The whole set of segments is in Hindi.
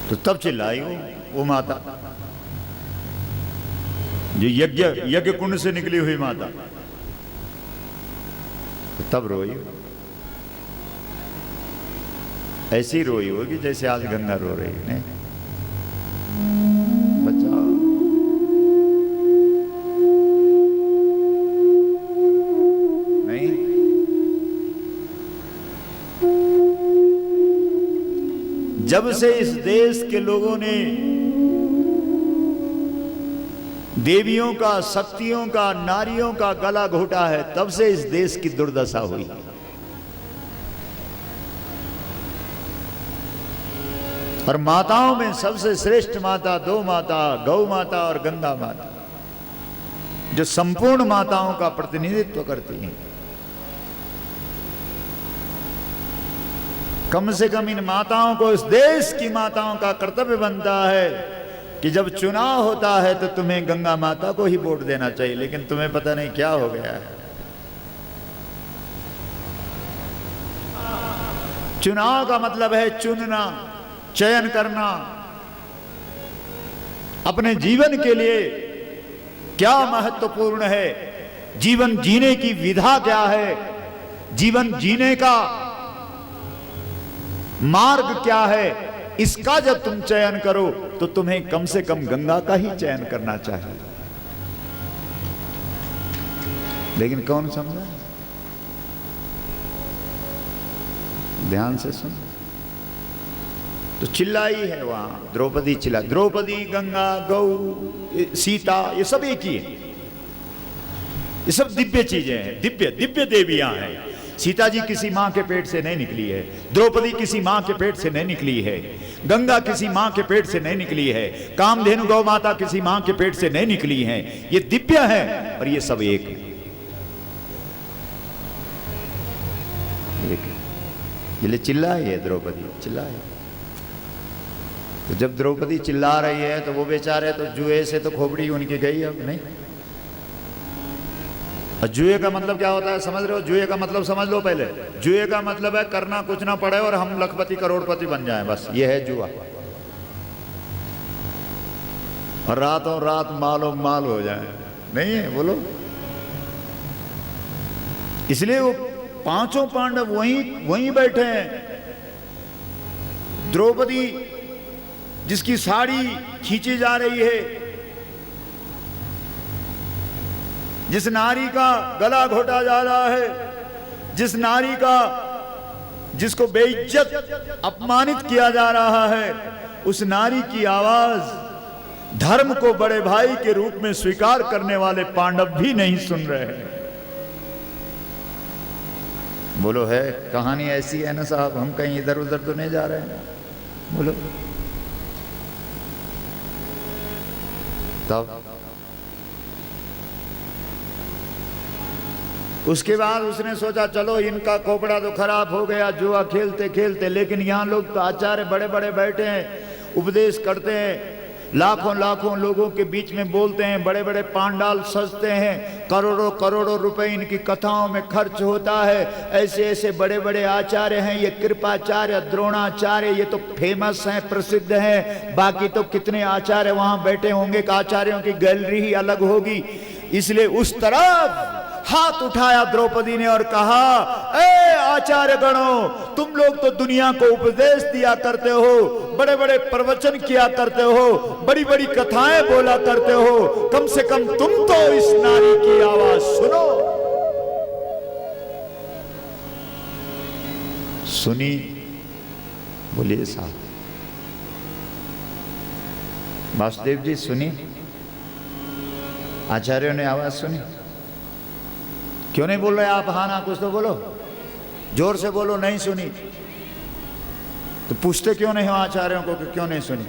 तो तब चिल्लाई वो माता जो यज्ञ कुंड से निकली हुई माता, तो तब रोई। ऐसी रोई होगी जैसे आज गंगा रो रही है। बचाओ। नहीं, जब से इस देश के लोगों ने देवियों का, शक्तियों का, नारियों का गला घोटा है, तब से इस देश की दुर्दशा हुई। और माताओं में सबसे श्रेष्ठ माता दो माता, गौ माता और गंगा माता, जो संपूर्ण माताओं का प्रतिनिधित्व करती हैं। कम से कम इन माताओं को, इस देश की माताओं का कर्तव्य बनता है कि जब चुनाव होता है तो तुम्हें गंगा माता को ही वोट देना चाहिए। लेकिन तुम्हें पता नहीं क्या हो गया है। चुनाव का मतलब है चुनना, चयन करना। अपने जीवन के लिए क्या महत्वपूर्ण है, जीवन जीने की विधा क्या है, जीवन जीने का मार्ग क्या है, इसका जब तुम चयन करो तो तुम्हें कम से कम गंगा का ही चयन करना चाहिए। लेकिन कौन समझा? ध्यान से सुन। तो चिल्लाई है वहां, द्रौपदी चिल्ला, द्रौपदी, गंगा, गौ, सीता, ये सब एक ही है। ये सब दिव्य चीजें हैं, दिव्य दिव्य देवियां हैं। सीता जी किसी मां के पेट से नहीं निकली है, द्रौपदी किसी मां के पेट से नहीं निकली है, गंगा किसी मां के पेट से नहीं निकली है, कामधेनु गौ माता किसी मां के पेट से नहीं निकली है। ये दिव्य है और ये सब एक है। ये चिल्लाई है द्रौपदी, चिल्लाई। तो जब द्रौपदी चिल्ला रही है तो वो बेचारे तो जुए से तो खोपड़ी उनकी गई अब नहीं। और जुए का मतलब क्या होता है समझ रहे हो? जुए का मतलब समझ लो पहले। जुए का मतलब है करना कुछ ना पड़े और हम लखपति करोड़पति बन जाएं, बस ये है जुआ। और रातों रात मालो माल हो जाए, नहीं है? बोलो। इसलिए वो पांचों पांडव वहीं बैठे हैं। द्रौपदी जिसकी साड़ी खींची जा रही है, जिस नारी का गला घोटा जा रहा है, जिस नारी का, जिसको बेइज्जत अपमानित किया जा रहा है, उस नारी की आवाज धर्म को बड़े भाई के रूप में स्वीकार करने वाले पांडव भी नहीं सुन रहे हैं। बोलो, है कहानी ऐसी है ना साहब, हम कहीं इधर उधर तो नहीं जा रहे हैं। बोलो। तब उसके बाद उसने सोचा चलो इनका खोपड़ा तो खराब हो गया जुआ खेलते खेलते, लेकिन यहाँ लोग तो आचार्य बड़े बड़े बैठे हैं, उपदेश करते हैं, लाखों लाखों लोगों के बीच में बोलते हैं, बड़े बड़े पांडाल सजते हैं, करोड़ों करोड़ों रुपए इनकी कथाओं में खर्च होता है, ऐसे ऐसे बड़े बड़े आचार्य हैं, ये कृपाचार्य, द्रोणाचार्य, ये तो फेमस हैं, प्रसिद्ध हैं। बाकी तो कितने आचार्य वहां बैठे होंगे कि आचार्यों की गैलरी ही अलग होगी। इसलिए उस तरफ हाथ उठाया द्रौपदी ने और कहा, ए आचार्य गणों, तुम लोग तो दुनिया को उपदेश दिया करते हो, बड़े बड़े प्रवचन किया करते हो, बड़ी बड़ी कथाएं बोला करते हो, कम से कम तुम तो इस नारी की आवाज सुनो। सुनी? बोलिए साहब। वासुदेव जी सुनी? आचार्यों ने आवाज सुनी? क्यों नहीं बोल रहे आप? हाँ ना, कुछ तो बोलो, जोर से बोलो। नहीं सुनी तो पूछते क्यों नहीं हो आचार्यों को कि क्यों नहीं सुनी?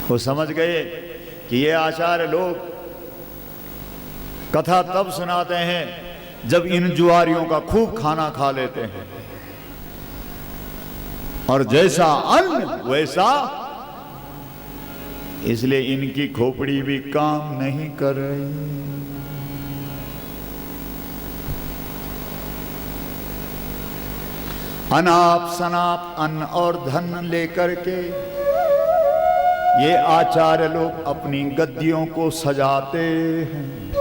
वो समझ गए कि ये आचार्य लोग कथा तब सुनाते हैं जब इन जुआरियों का खूब खाना खा लेते हैं, और जैसा अन्न वैसा, इसलिए इनकी खोपड़ी भी काम नहीं कर रही। अनाप शनाप अन्न और धन लेकर के ये आचार्य लोग अपनी गद्दियों को सजाते हैं।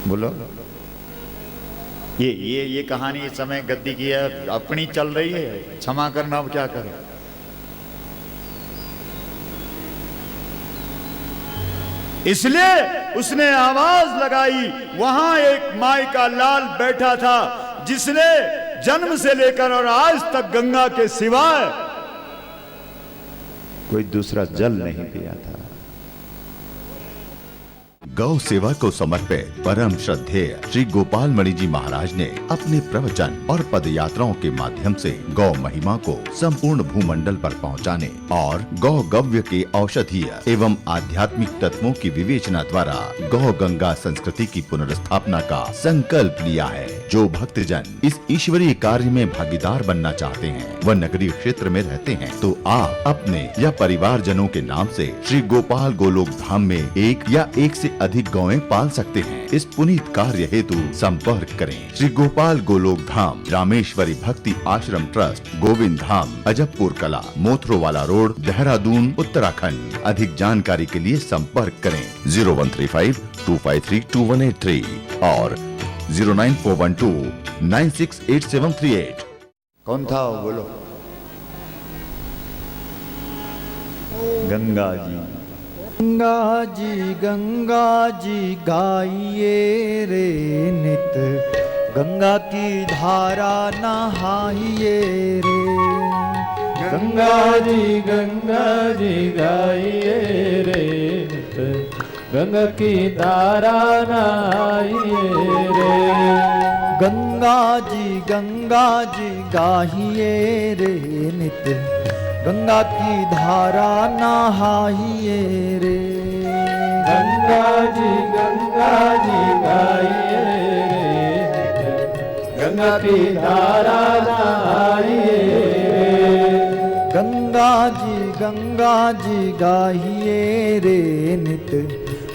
बोलो, ये कहानी इस समय गद्दी की है, अपनी चल रही है, क्षमा करना, अब क्या करें। इसलिए उसने आवाज लगाई। वहां एक माई का लाल बैठा था जिसने जन्म से लेकर और आज तक गंगा के सिवाय कोई दूसरा जल नहीं पिया था। गौ सेवा को समर्पित परम श्रद्धेय श्री गोपाल मणि जी महाराज ने अपने प्रवचन और पद यात्राओं के माध्यम से गौ महिमा को संपूर्ण भूमंडल पर पहुंचाने और गौ गव्य के औषधीय एवं आध्यात्मिक तत्वों की विवेचना द्वारा गौ गंगा संस्कृति की पुनर्स्थापना का संकल्प लिया है। जो भक्तजन इस ईश्वरीय कार्य में भागीदार बनना चाहते हैं, वह नगरीय क्षेत्र में रहते हैं, तो आप अपने या परिवार जनों के नाम से श्री गोपाल गोलोक धाम में एक या एक से अधिक गौएं पाल सकते हैं। इस पुनीत कार्य हेतु संपर्क करें। श्री गोपाल गोलोक धाम, रामेश्वरी भक्ति आश्रम ट्रस्ट, गोविंद धाम, अजबपुर कला, मोथरोवाला रोड, देहरादून, उत्तराखंड। अधिक जानकारी के लिए संपर्क करें 0135-253-2183 और 09412-968738। कौन था वो? बोलो। गंगा जी। गंगा जी गाइए रे नित, गंगा की धारा नहाइए रे। गंगा जी गाइए रे नित, गंगा की धारा नहाइए रे। गंगा जी गाइए रे नित, गंगा की धारा नहाइए रे। गंगा जी गाइए रे, गंगा की धारा नहाइए रे। गंगा जी गाइए रे नित,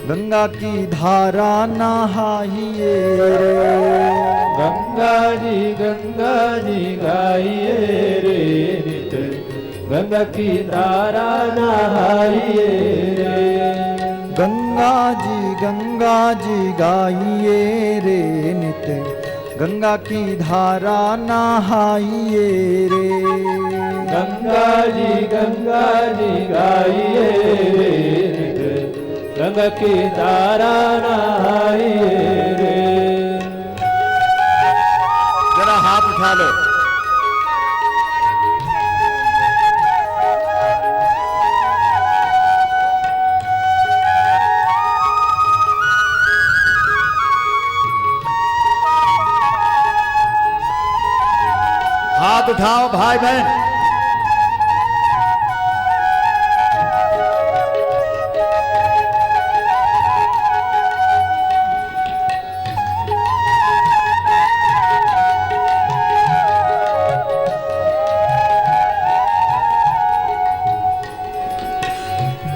गंगा की धारा नहाइए रे। गंगा जी गाइए रे नित, गंगा की धारा नहाइए रे। गंगा जी गाइए रे नित, गंगा की धारा नहाइए रे। गंगा जी गाइए रे नित, गंगा की धारा नहाइए रे। जरा हाथ उठा लो। हाथ उठाओ भाई बहन।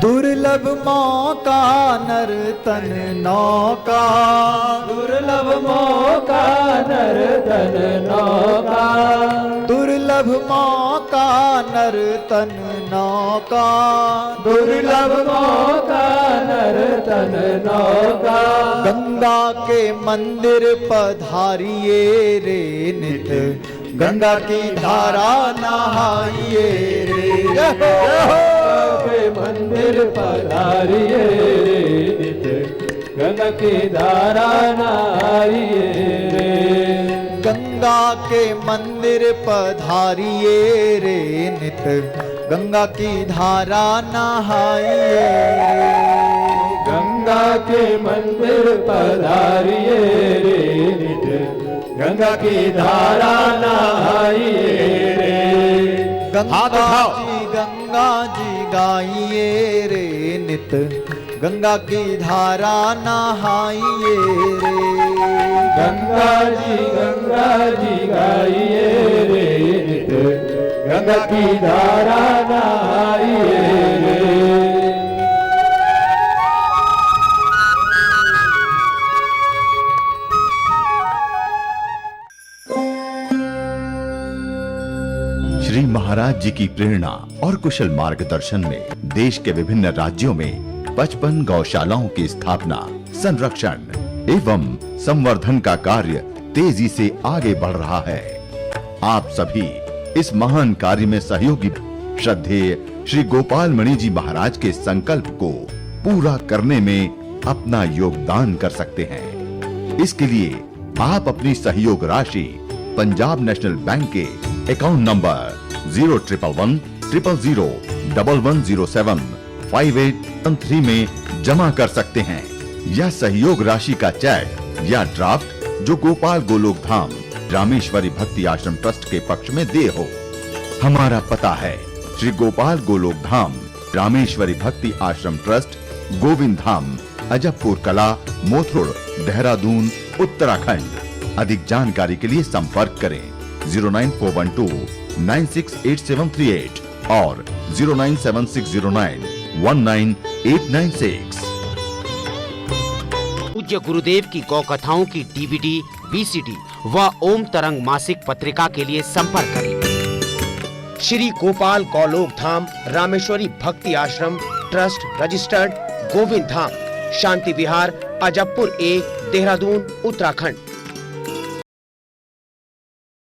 दुर्लभ मौका नर तन नौका, दुर्लभ मौका नर तन नौका। दुर्लभ मौका नर तन नौका। दुर्लभ मौका नर तन नौका। गंगा के मंदिर पधारिए रे नित, गंगा की धारा नहाइए रे। के मंदिर पधारिए रे नित, गंगा की धारा नहाइए रे। गंगा के मंदिर पधारिए रे नित, गंगा की धारा नहाइए रे। गंगा के मंदिर पधारिए रे नित, गंगा की धारा नहाइए रे। गंगा जी गाइए रे नित, गंगा की धारा नहाइए रे। गंगा जी गाइए रे नित, गंगा की धारा नहाइए रे। महाराज जी की प्रेरणा और कुशल मार्गदर्शन में देश के विभिन्न राज्यों में 55 गौशालाओं की स्थापना, संरक्षण एवं संवर्धन का कार्य तेजी से आगे बढ़ रहा है। आप सभी इस महान कार्य में सहयोगी श्रद्धेय श्री गोपाल मणि जी महाराज के संकल्प को पूरा करने में अपना योगदान कर सकते हैं। इसके लिए आप अपनी सहयोग राशि पंजाब नेशनल बैंक के अकाउंट नंबर 0110011075813 में जमा कर सकते हैं। यह सहयोग राशि का चेक या ड्राफ्ट जो गोपाल गोलोक धाम रामेश्वरी भक्ति आश्रम ट्रस्ट के पक्ष में दे हो। हमारा पता है श्री गोपाल गोलोक धाम रामेश्वरी भक्ति आश्रम ट्रस्ट, गोविंद धाम, अजबपुर कला, मोथुड़, देहरादून, उत्तराखंड। अधिक जानकारी के लिए संपर्क करें 09412968738 और 09760919896। पूज्य गुरुदेव की गौ कथाओं की डीवीडी, वीसीडी व ओम तरंग मासिक पत्रिका के लिए संपर्क करें। श्री गोपाल गौलोक धाम रामेश्वरी भक्ति आश्रम ट्रस्ट, रजिस्टर्ड, गोविंद धाम, शांति विहार, अजबपुर ए, देहरादून, उत्तराखंड।